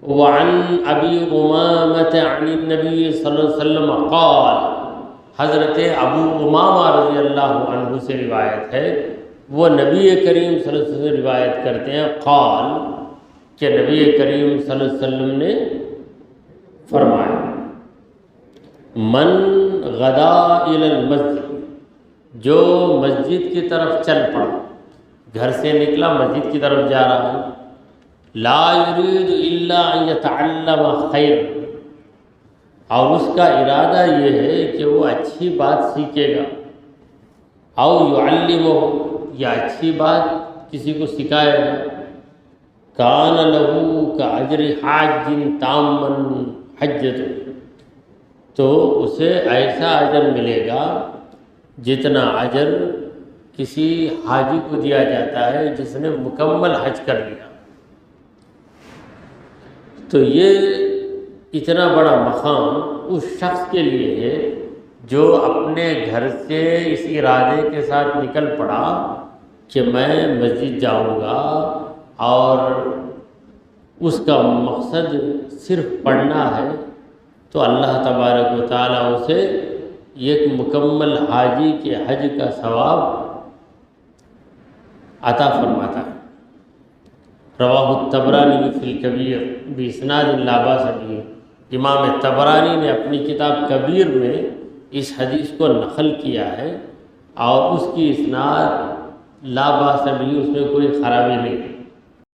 وعن ابی امامۃ عن النبی صلی اللہ علیہ وسلم قال، حضرت ابو امامہ رضی اللہ عنہ سے روایت ہے، وہ نبی کریم صلی اللہ علیہ وسلم سے روایت کرتے ہیں قال، کہ نبی کریم صلی اللہ علیہ وسلم نے فرمایا من غدا الی المسجد، جو مسجد کی طرف چل پڑا، گھر سے نکلا مسجد کی طرف جا رہا ہے، لا یرید الا ان یتعلم خیر، اور اس کا ارادہ یہ ہے کہ وہ اچھی بات سیکھے گا، او یعلمہ، یا اچھی بات کسی کو سکھائے گا، کان لہ کاجر حاج تاما حجۃ، تو اسے ایسا اجر ملے گا جتنا اجر کسی حاجی کو دیا جاتا ہے جس نے مکمل حج کر لیا۔ تو یہ اتنا بڑا مقام اس شخص کے لیے ہے جو اپنے گھر سے اس ارادے کے ساتھ نکل پڑا کہ میں مسجد جاؤں گا، اور اس کا مقصد صرف پڑھنا ہے، تو اللہ تبارک و تعالیٰ اسے ایک مکمل حاجی کے حج کا ثواب عطا فرماتا ہے۔ رواہ الطبرانی فی الکبیر باسناد لا باس بہ، امام طبرانی نے اپنی کتاب کبیر میں اس حدیث کو نقل کیا ہے، اور اس کی اسناد لا باس بہ، اس میں کوئی خرابی نہیں ہے۔